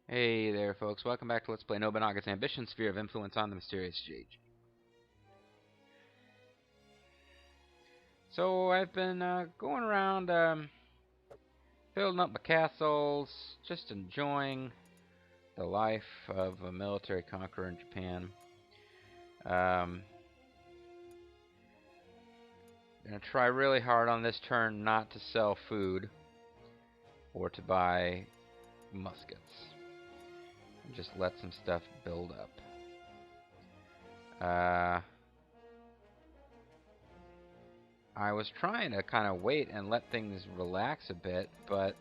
Hey there, folks. Welcome back to Let's Play Nobunaga's Ambition Sphere of Influence on the Mysterious Age. So, I've been going around building up my castles, just enjoying the life of a military conqueror in Japan. Gonna try really hard on this turn not to sell food or to buy muskets. And just let some stuff build up. I was trying to kind of wait and let things relax a bit, but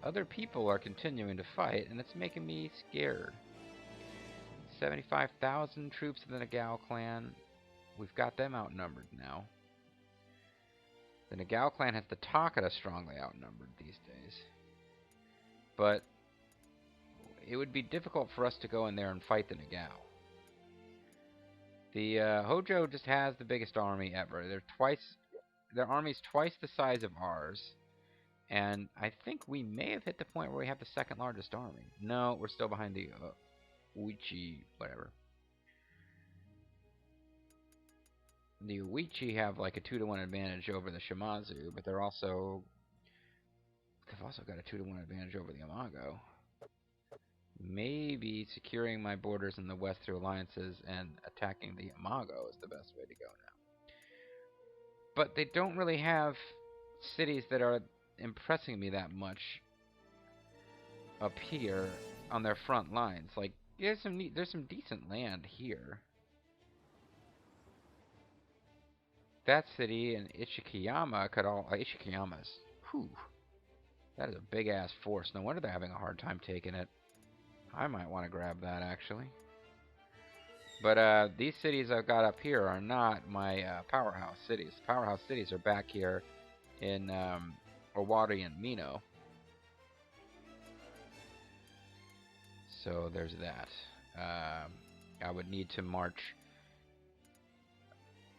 other people are continuing to fight, and it's making me scared. 75,000 troops of the Nagao clan. We've got them outnumbered now. The Nagao clan has the Takeda strongly outnumbered these days. But it would be difficult for us to go in there and fight the Nagao. The Hojo just has the biggest army ever. Their army's twice the size of ours. And I think we may have hit the point where we have the second largest army. No, we're still behind the Uichi, whatever. The Uichi have like a 2-to-1 advantage over the Shimazu, but they've also got a 2-to-1 advantage over the Yamago. Maybe securing my borders in the west through alliances and attacking the Yamago is the best way to go now. But they don't really have cities that are impressing me that much up here on their front lines. Like, there's some decent land here. That city and Ishikiyama could all Ishikiyama's. Whew. That is a big ass force. No wonder they're having a hard time taking it. I might want to grab that actually. But these cities I've got up here are not my powerhouse cities. Powerhouse cities are back here in Owari and Mino. So there's that. I would need to march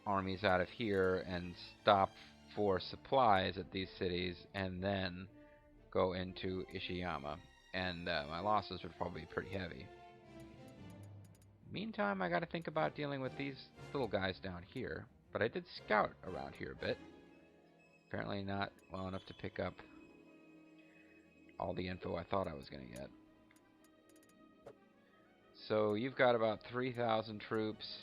armies out of here and stop for supplies at these cities and then go into Ishiyama. And my losses would probably be pretty heavy. Meantime, I gotta think about dealing with these little guys down here. But I did scout around here a bit. Apparently not well enough to pick up all the info I thought I was gonna get. So you've got about 3,000 troops.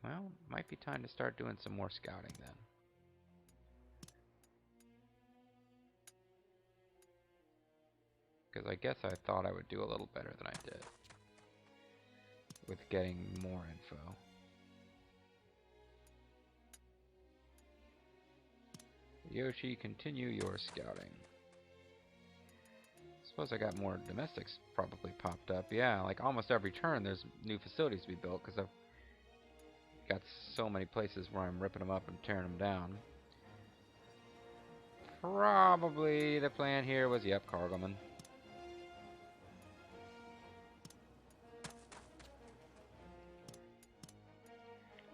Well, might be time to start doing some more scouting then. Because I guess I thought I would do a little better than I did with getting more info. Yoshi, continue your scouting. Suppose I got more domestics probably popped up. Yeah, like almost every turn there's new facilities to be built because I've got so many places where I'm ripping them up and tearing them down. Probably the plan here was, yep, Cargoman.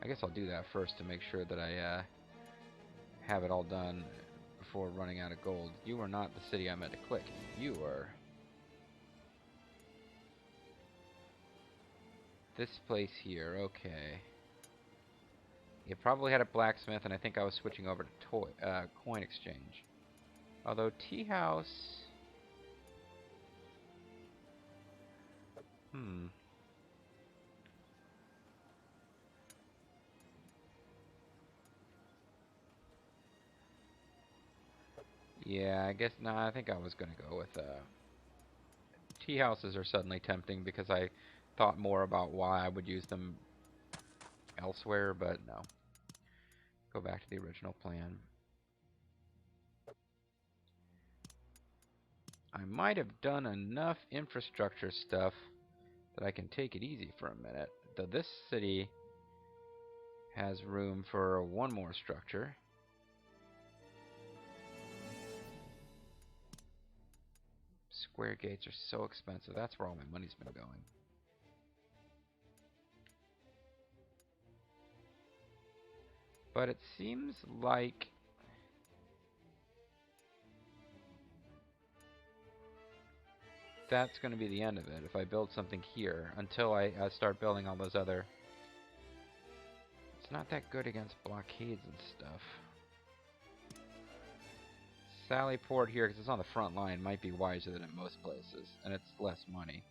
I guess I'll do that first to make sure that I have it all done before running out of gold. You are not the city I meant to click. You are this place here. Okay. You probably had a blacksmith, and I think I was switching over to coin exchange. Although tea house, yeah, I guess I think I was gonna go with tea houses are suddenly tempting because I thought more about why I would use them elsewhere, but no. Go back to the original plan. I might have done enough infrastructure stuff that I can take it easy for a minute. Though this city has room for one more structure. Square gates are so expensive. That's where all my money's been going. But it seems like that's going to be the end of it if I build something here until I start building all those other... It's not that good against blockades and stuff. Sally Port here, because it's on the front line, might be wiser than in most places, and it's less money.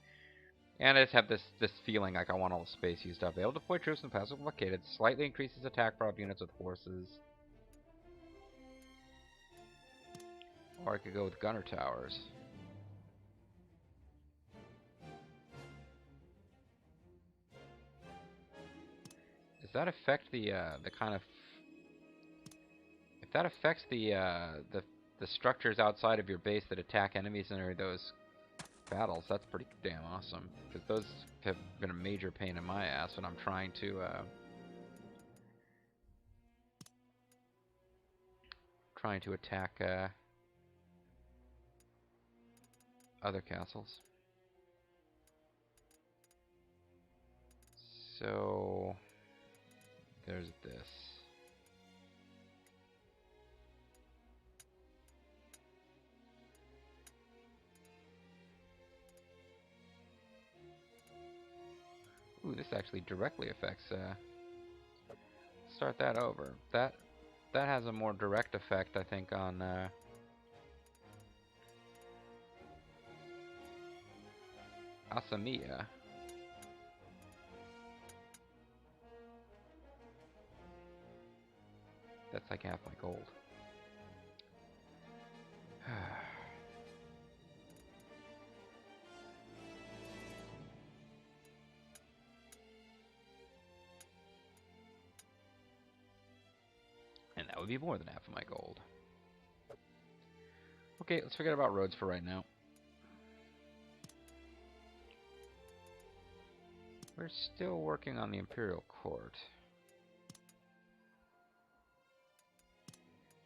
And I just have this feeling like I want all the space used up. Able to deploy troops and passive blockade. It slightly increases attack prop units with horses. Or I could go with gunner towers. Does that affect the kind of... If that affects the structures outside of your base that attack enemies in those battles, that's pretty damn awesome. Because those have been a major pain in my ass when I'm trying to attack other castles. So there's this. Ooh, this actually directly affects, start that over. That has a more direct effect, I think, on, Asamiya. That's like half my gold. And that would be more than half of my gold. Okay, let's forget about roads for right now. We're still working on the Imperial Court.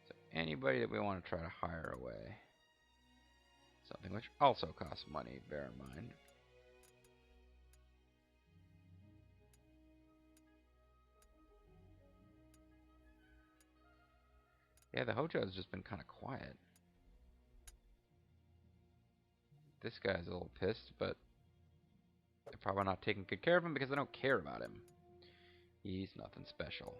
So anybody that we want to try to hire away. Something which also costs money, bear in mind. Yeah, the Hojo has just been kind of quiet. This guy's a little pissed, but they're probably not taking good care of him because they don't care about him. He's nothing special.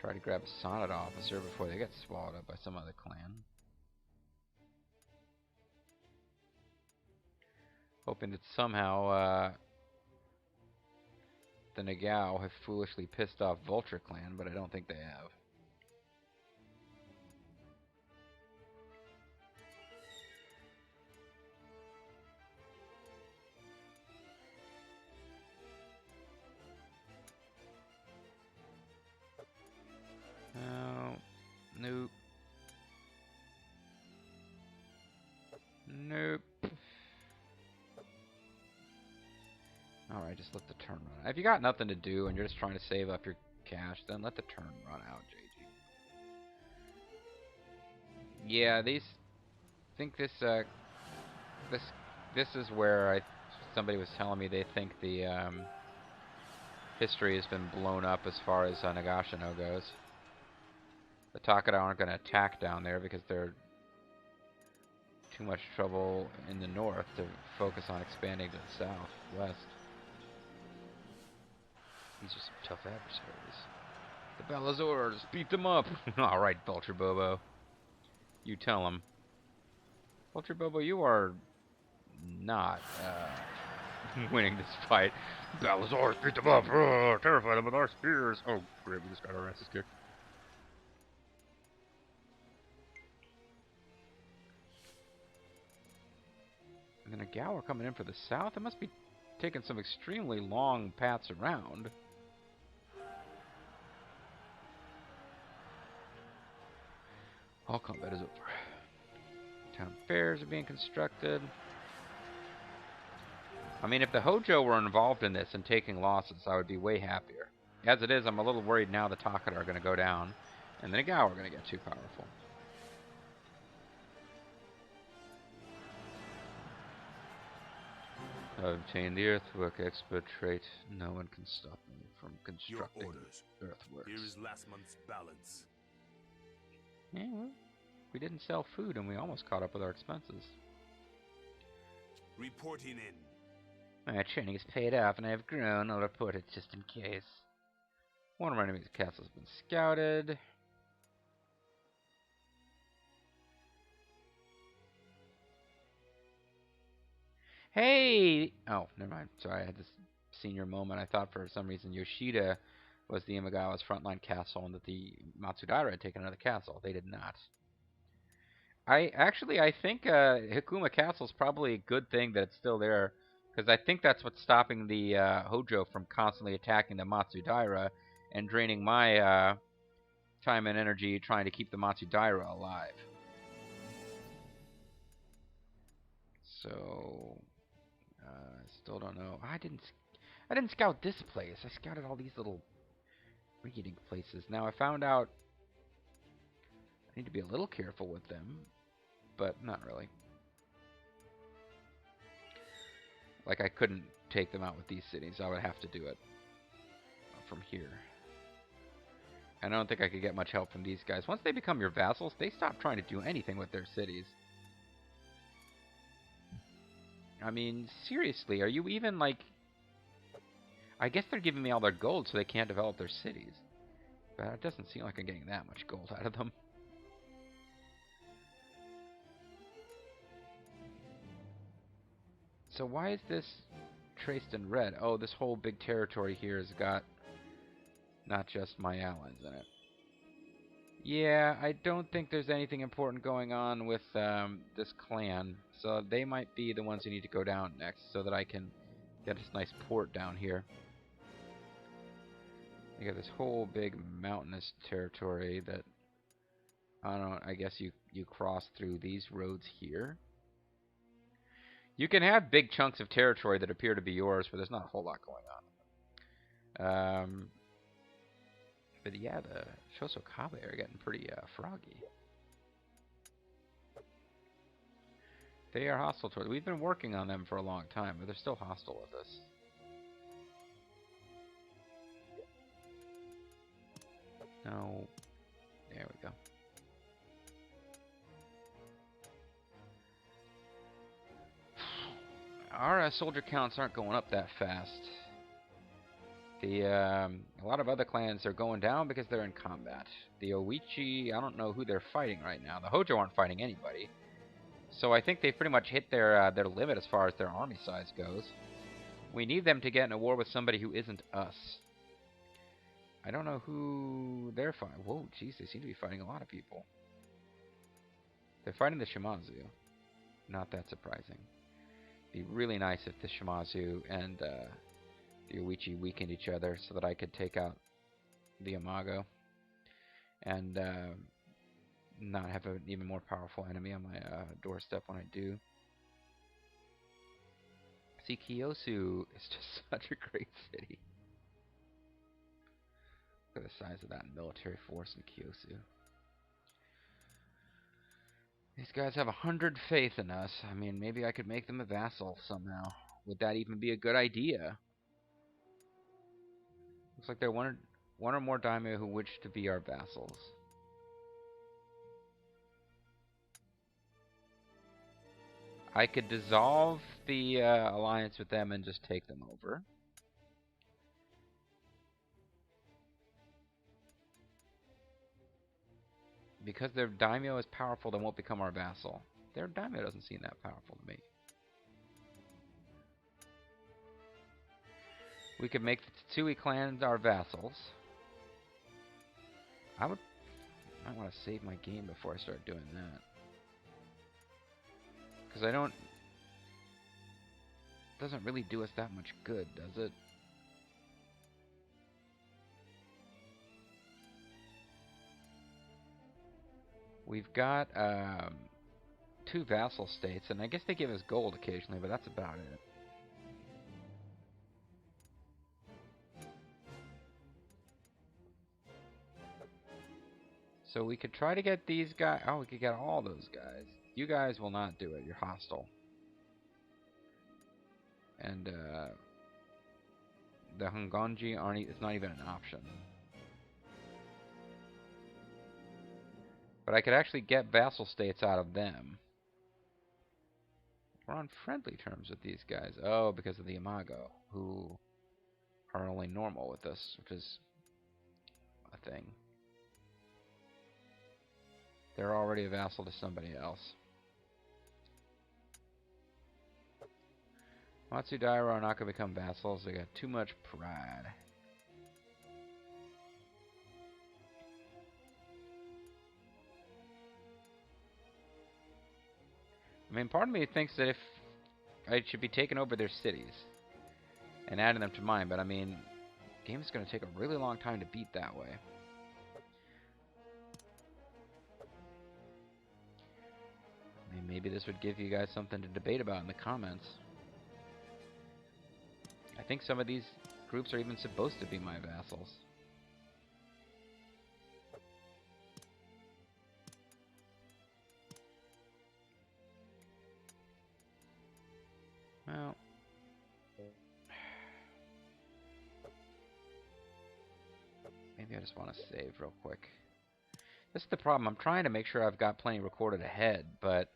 Try to grab a Sonata officer before they get swallowed up by some other clan. Hoping that somehow the Nagao have foolishly pissed off Vulture Clan, but I don't think they have. Oh, nope. Nope. Alright, just let the turn run out. If you got nothing to do and you're just trying to save up your cash, then let the turn run out, JG. Yeah, these... I think this is where somebody was telling me they think the history has been blown up as far as Nagashino goes. The Takeda aren't going to attack down there because they're too much trouble in the north to focus on expanding to the south, west. These are some tough adversaries. The Belazors, beat them up! Alright, Vulture Bobo. You tell them. Vulture Bobo, you are not winning this fight. Belazors, beat them up! Terrify them with our spears! Oh, great, we just got our asses kicked. And then a Gower coming in for the south? It must be taking some extremely long paths around. All combat is over. Town fairs are being constructed. I mean, if the Hojo were involved in this and taking losses, I would be way happier. As it is, I'm a little worried now the Takeda are going to go down, and the Nagao are going to get too powerful. I've obtained the earthwork expert trait. No one can stop me from constructing Your orders. earthworks. Here is last month's balance. Yeah, well, we didn't sell food and we almost caught up with our expenses. Reporting in. My training is paid off and I have grown. I'll report it just in case. One of our enemy's castles has been scouted. Hey! Oh, never mind. Sorry, I had this senior moment. I thought for some reason Yoshida was the Imagawa's frontline castle and that the Matsudaira had taken another castle. They did not. I think Hikuma Castle is probably a good thing that it's still there, because I think that's what's stopping the Hojo from constantly attacking the Matsudaira and draining my time and energy trying to keep the Matsudaira alive. So, still don't know. I didn't scout this place. I scouted all these little reading places. Now I found out I need to be a little careful with them, but not really. Like, I couldn't take them out with these cities. I would have to do it from here. And I don't think I could get much help from these guys. Once they become your vassals, they stop trying to do anything with their cities. I mean, seriously, are you even, like... I guess they're giving me all their gold so they can't develop their cities. But it doesn't seem like I'm getting that much gold out of them. So why is this traced in red? Oh, this whole big territory here has got not just my allies in it. Yeah, I don't think there's anything important going on with this clan. So they might be the ones who need to go down next so that I can get this nice port down here. You got this whole big mountainous territory that I guess you cross through these roads here. You can have big chunks of territory that appear to be yours, but there's not a whole lot going on. But yeah, the Shosokabe are getting pretty froggy. They are hostile toward us. We've been working on them for a long time, but they're still hostile with us. No. There we go. Our soldier counts aren't going up that fast. A lot of other clans are going down because they're in combat. The Oichi, I don't know who they're fighting right now. The Hojo aren't fighting anybody. So I think they've pretty much hit their limit as far as their army size goes. We need them to get in a war with somebody who isn't us. I don't know who they're fighting. Whoa, jeez, they seem to be fighting a lot of people. They're fighting the Shimazu. Not that surprising. Be really nice if the Shimazu and the Oichi weakened each other so that I could take out the Imago and not have an even more powerful enemy on my doorstep when I do. See, Kiyosu is just such a great city. Look at the size of that military force in Kiyosu. These guys have 100 faith in us. I mean, maybe I could make them a vassal somehow. Would that even be a good idea? Looks like there are one or more daimyo who wish to be our vassals. I could dissolve the alliance with them and just take them over. Because their daimyo is powerful, they won't become our vassal. Their daimyo doesn't seem that powerful to me. We could make the Tsui clan our vassals. I might want to save my game before I start doing that. Because it doesn't really do us that much good, does it? We've got 2 vassal states, and I guess they give us gold occasionally, but that's about it. So we could try to get these guys. Oh, we could get all those guys. You guys will not do it. You're hostile. And the Hongonji aren't. It's not even an option. But I could actually get vassal states out of them. We're on friendly terms with these guys. Oh, because of the Imago, who are only normal with us, which is a thing. They're already a vassal to somebody else. Matsudaira are not going to become vassals. They got too much pride. I mean, part of me thinks that if I should be taking over their cities and adding them to mine, but I mean, the game is going to take a really long time to beat that way. I mean, maybe this would give you guys something to debate about in the comments. I think some of these groups are even supposed to be my vassals. Well, maybe I just want to save real quick. This is the problem. I'm trying to make sure I've got plenty recorded ahead, but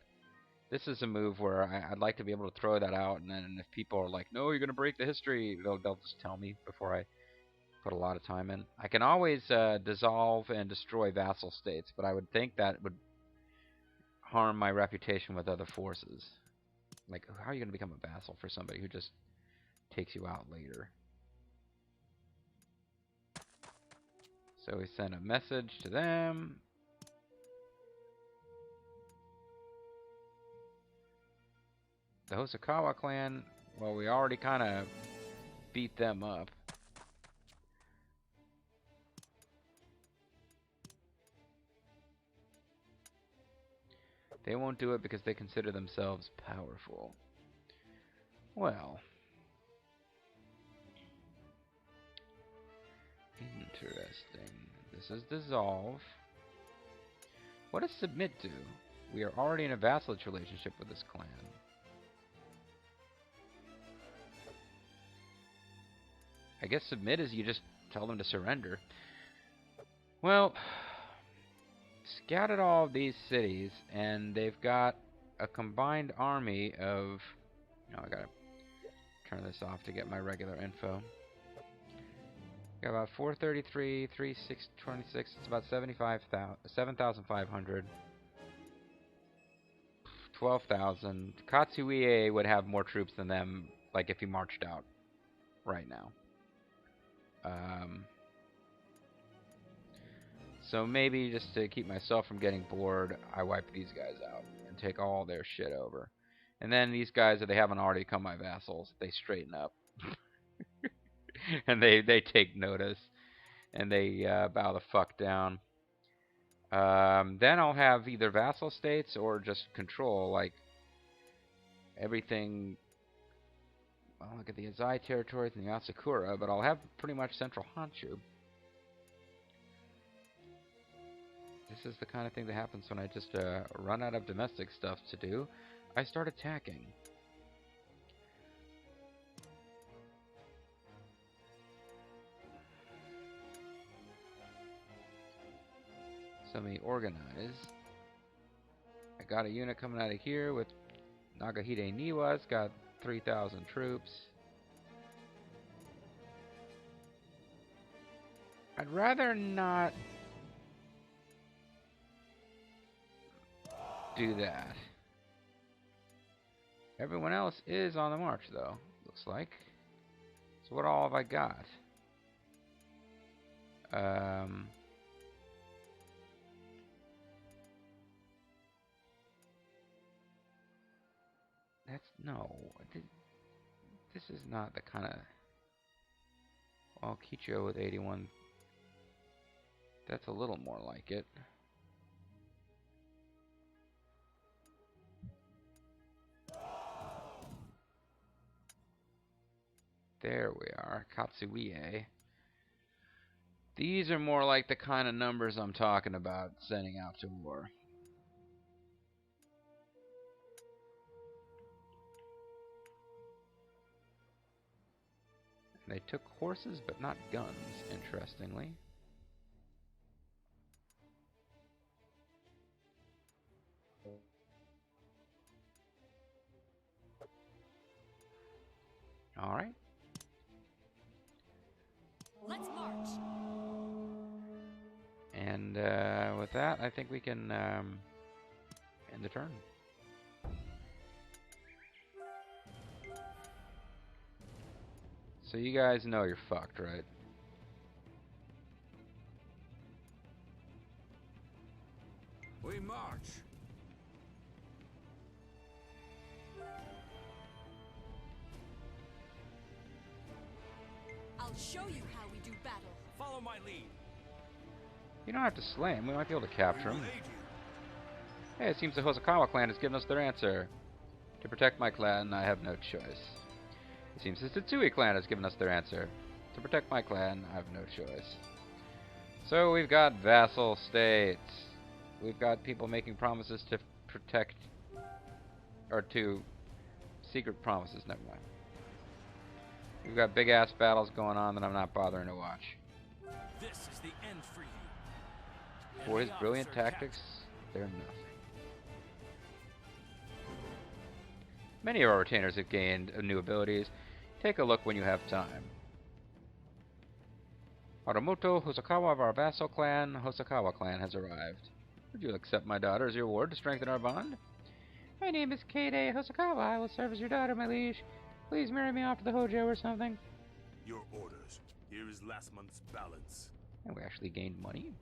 this is a move where I'd like to be able to throw that out, and then if people are like, no, you're going to break the history, they'll just tell me before I put a lot of time in. I can always dissolve and destroy vassal states, but I would think that would harm my reputation with other forces. Like, how are you going to become a vassal for somebody who just takes you out later? So we send a message to them. The Hosokawa clan, well, we already kind of beat them up. They won't do it because they consider themselves powerful. Well, interesting. This is dissolve. What does submit do? We are already in a vassalage relationship with this clan. I guess submit is you just tell them to surrender. Well, scattered all of these cities, and they've got a combined army of... Oh, I gotta turn this off to get my regular info. Got about 433, 3626, it's about 7,500. 12,000. Katsuie would have more troops than them, like if he marched out right now. So maybe just to keep myself from getting bored, I wipe these guys out and take all their shit over. And then these guys, if they haven't already become my vassals, they straighten up. And they take notice. And they bow the fuck down. Then I'll have either vassal states or just control, like everything. I'll look at the Azai territories and the Asakura, but I'll have pretty much central Honshu. This is the kind of thing that happens when I just run out of domestic stuff to do. I start attacking. So let me organize. I got a unit coming out of here with Nagahide Niwa. It's got 3,000 troops. I'd rather not do that. Everyone else is on the march, though, looks like. So what all have I got? No. This is not the kind of... Well, Kicho with 81. That's a little more like it. There we are, Katsuie. These are more like the kind of numbers I'm talking about sending out to war. They took horses, but not guns, interestingly. Alright. Let's march. And with that, I think we can end the turn. So you guys know you're fucked, right? We march. I'll show you how we do battle. Follow my lead. You don't have to slay him. We might be able to capture We him. will aid you. Hey, it seems the Hosokawa clan has given us their answer. To protect my clan, I have no choice. It seems the Tsutsui clan has given us their answer. To protect my clan, I have no choice. So we've got vassal states. We've got people making promises to protect, or to secret promises, never mind. We've got big ass battles going on that I'm not bothering to watch. This is the end for you. For his Enemy brilliant officer tactics, they're nothing. Many of our retainers have gained new abilities. Take a look when you have time. Haramoto Hosokawa of our vassal clan, Hosokawa clan, has arrived. Would you accept my daughter as your ward to strengthen our bond? My name is Keide Hosokawa. I will serve as your daughter, my liege. Please marry me off to the Hojo or something. Your orders. Here is last month's balance. And we actually gained money.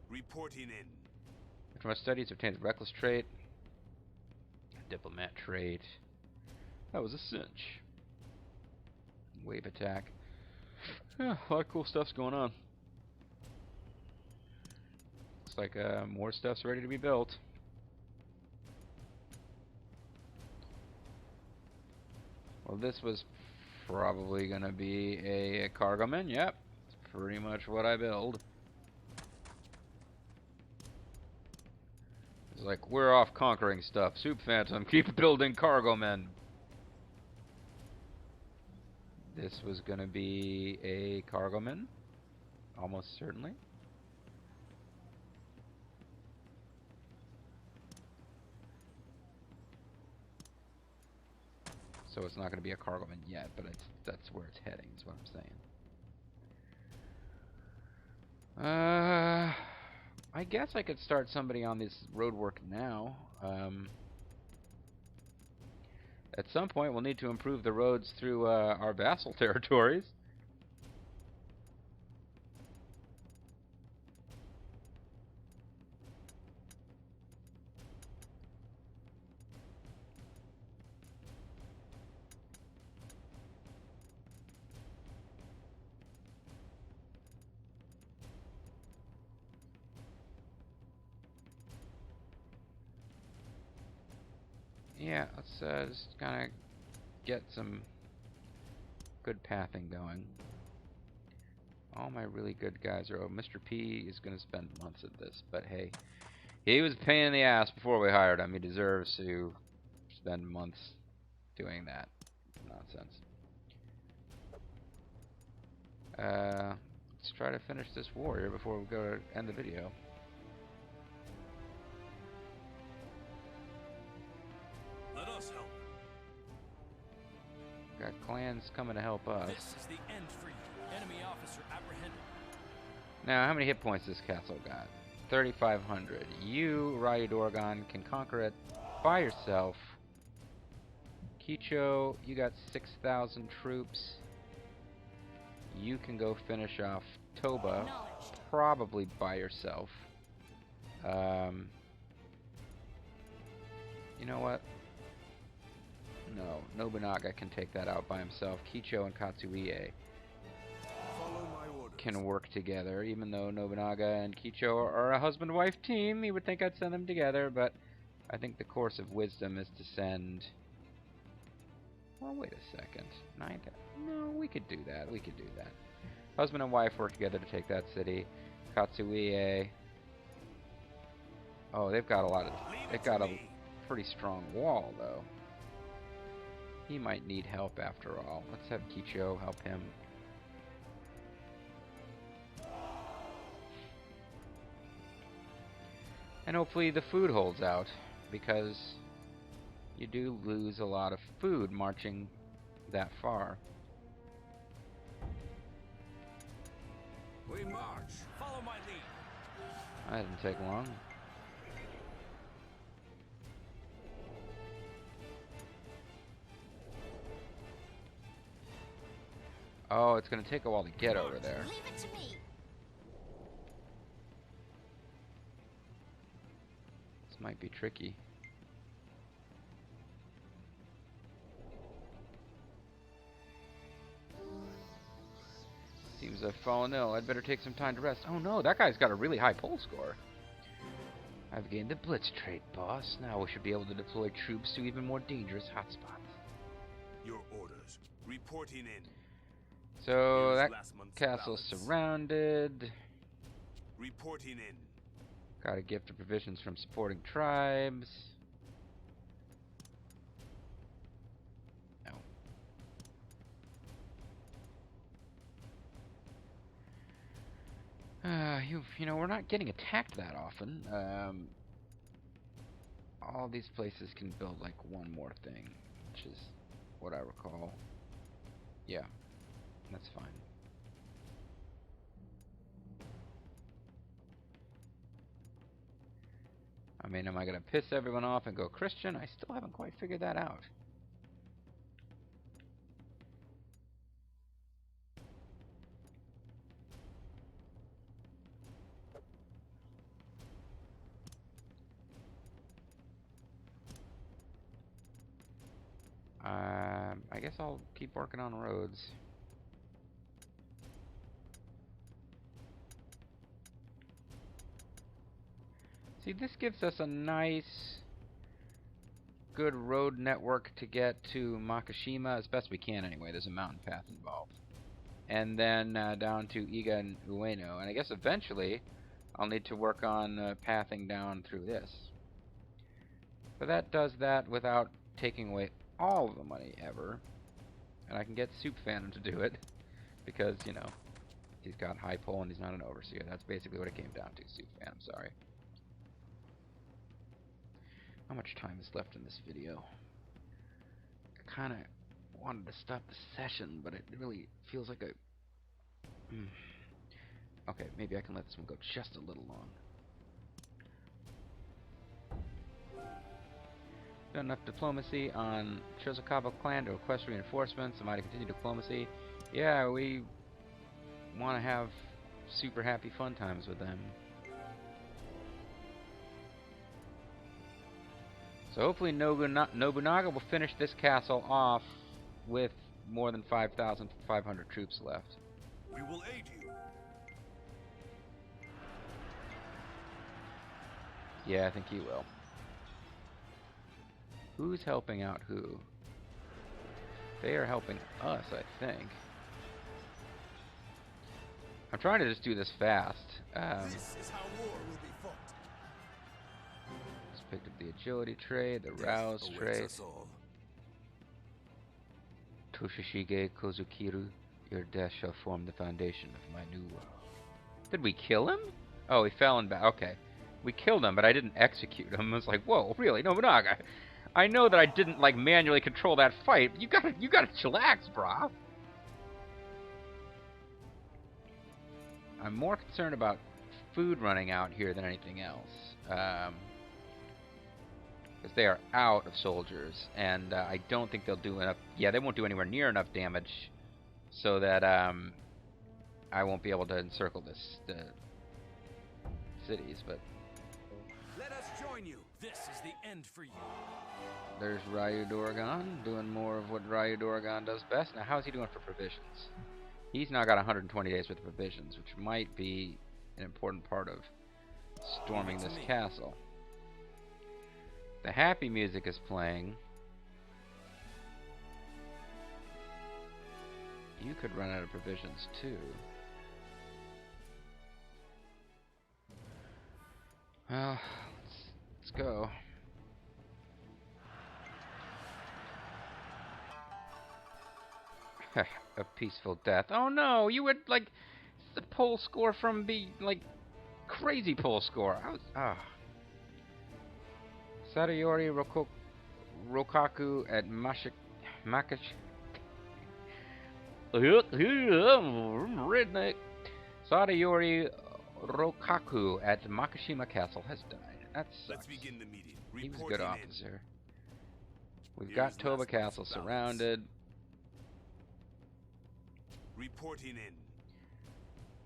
Reporting in. From our studies, obtained a reckless trait. A diplomat trait. That was a cinch. Wave attack. Yeah, a lot of cool stuff's going on. Looks like more stuff's ready to be built. Well, this was probably going to be a cargoman. Yep, it's pretty much what I build. It's like, we're off conquering stuff. Soup Phantom, keep building cargomen. This was going to be a cargoman, almost certainly. So it's not going to be a cargoman yet, but that's where it's heading, is what I'm saying. I guess I could start somebody on this road work now. At some point, we'll need to improve the roads through our vassal territories. Yeah, let's just kind of get some good pathing going. All my really good guys are... Oh, Mr. P is going to spend months at this, but hey, he was a pain in the ass before we hired him. He deserves to spend months doing that nonsense. Let's try to finish this war here before we go to end the video. Let us help. Got clans coming to help us. This is the end for you. Enemy officer apprehended. Now, how many hit points this castle got? 3,500. You, Ryu Dorgon, can conquer it by yourself. Kicho, you got 6,000 troops. You can go finish off Toba, probably by yourself. You know what? No, Nobunaga can take that out by himself. Kicho and Katsuie Follow my orders. can work together, even though Nobunaga and Kicho are a husband-wife team. You would think I'd send them together, but I think the course of wisdom is to send... Well, wait a second. No, we could do that. We could do that. Husband and wife work together to take that city. Katsuie... Oh, they've got a lot of... They've got a pretty strong wall, though. He might need help after all. Let's have Kicho help him. And hopefully the food holds out, because you do lose a lot of food marching that far. We march. Follow my lead. That didn't take long. Oh, it's going to take a while to get over there. Leave it to me. This might be tricky. Seems I've fallen ill. I'd better take some time to rest. Oh no, that guy's got a really high pull score. I've gained the blitz trait, boss. Now we should be able to deploy troops to even more dangerous hotspots. Your orders. Reporting in. So Here's that last month's castle's balance. surrounded. Reporting in. Got a gift of provisions from supporting tribes. No. You know, we're not getting attacked that often. All these places can build like one more thing, which is what I recall. Yeah, that's fine. I mean, am I going to piss everyone off and go Christian? I still haven't quite figured that out. I guess I'll keep working on roads. See, this gives us a nice, good road network to get to Makishima as best we can anyway. There's a mountain path involved. And then down to Iga and Ueno. And I guess eventually I'll need to work on pathing down through this. But that does that without taking away all of the money ever. And I can get Soup Phantom to do it. Because, you know, he's got high pull and he's not an overseer. That's basically what it came down to. Soup Phantom, sorry. How much time is left in this video? I kind of wanted to stop the session, but it really feels like a... Okay, maybe I can let this one go just a little long. Done enough diplomacy on Chozokawa clan to request reinforcements. Somebody continue diplomacy. Yeah, we want to have super happy fun times with them. So hopefully Nobunaga will finish this castle off with more than 5,500 troops left. We will aid you. Yeah, I think he will. Who's helping out who? They are helping us, I think. I'm trying to just do this fast. This is how war will be fought. Just picked up the agility trade, the rouse Death trade. awaits us all. Toshishige Kozukiru, your death shall form the foundation of my new world. Did we kill him? Oh, he fell in battle. Okay. We killed him, but I didn't execute him. I was like, whoa, really, Nobunaga? I know that I didn't like manually control that fight. But you gotta chillax, brah. I'm more concerned about food running out here than anything else. Because they are out of soldiers, and I don't think they'll do enough. Yeah, they won't do anywhere near enough damage, so that I won't be able to encircle the cities. But Let us join you. This is the end for you. there's Ryu Doragon doing more of what Ryu Doragon does best. Now, how's he doing for provisions? He's now got 120 days worth of provisions, which might be an important part of storming this castle. The happy music is playing. You could run out of provisions too. Well, let's go. A peaceful death. Oh no, you would like the poll score from the like crazy poll score. I was Sadayori Rokaku at Makash Redneck. Sadayori Rokaku at Makashima Castle has died. That sucks. Let's begin the meeting. He was a good officer. We've Here got is Toba last Castle month's balance. surrounded. Reporting in.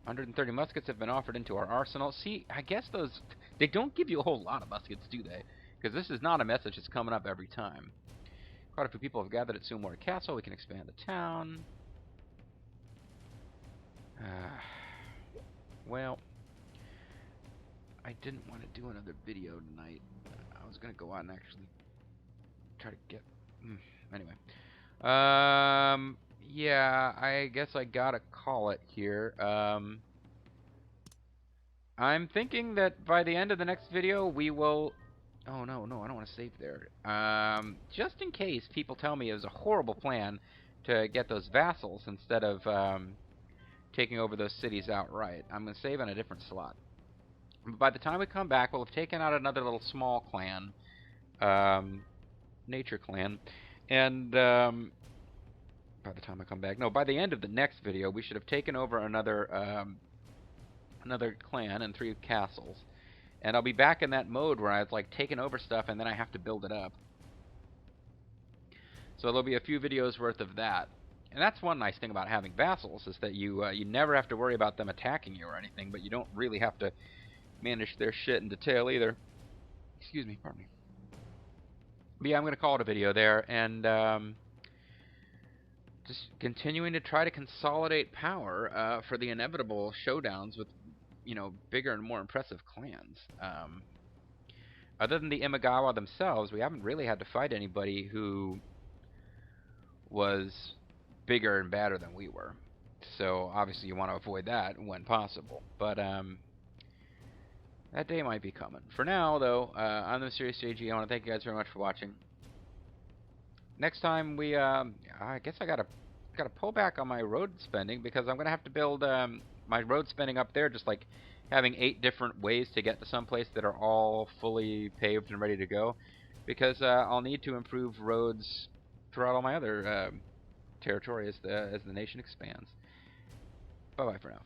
130 muskets have been offered into our arsenal. See, I guess those... They don't give you a whole lot of muskets, do they? Because this is not a message that's coming up every time. Quite a few people have gathered at Sumori Castle. We can expand the town. Well, I didn't want to do another video tonight. I was going to go out and actually try to get... Anyway. Yeah, I guess I gotta call it here. I'm thinking that by the end of the next video, we will... Oh, no, I don't want to save there. Just in case people tell me it was a horrible plan to get those vassals instead of taking over those cities outright, I'm going to save on a different slot. By the time we come back, we'll have taken out another little small clan, nature clan, and by the time I come back, no, by the end of the next video, we should have taken over another another clan and 3 castles, and I'll be back in that mode where I've like taken over stuff and then I have to build it up. So there'll be a few videos worth of that. And that's one nice thing about having vassals, is that you you never have to worry about them attacking you or anything, but you don't really have to manage their shit in detail either. Excuse me, pardon me. But yeah, I'm going to call it a video there, and just continuing to try to consolidate power for the inevitable showdowns with, you know, bigger and more impressive clans. Other than the Imagawa themselves, we haven't really had to fight anybody who was bigger and badder than we were. So obviously you want to avoid that when possible. But that day might be coming. For now, though, I'm the Mysterious JG. I want to thank you guys very much for watching. Next time we, I guess I gotta pull back on my road spending, because I'm gonna have to build my road spending up there, just like having 8 different ways to get to some place that are all fully paved and ready to go, because I'll need to improve roads throughout all my other territory as the nation expands. Bye bye for now.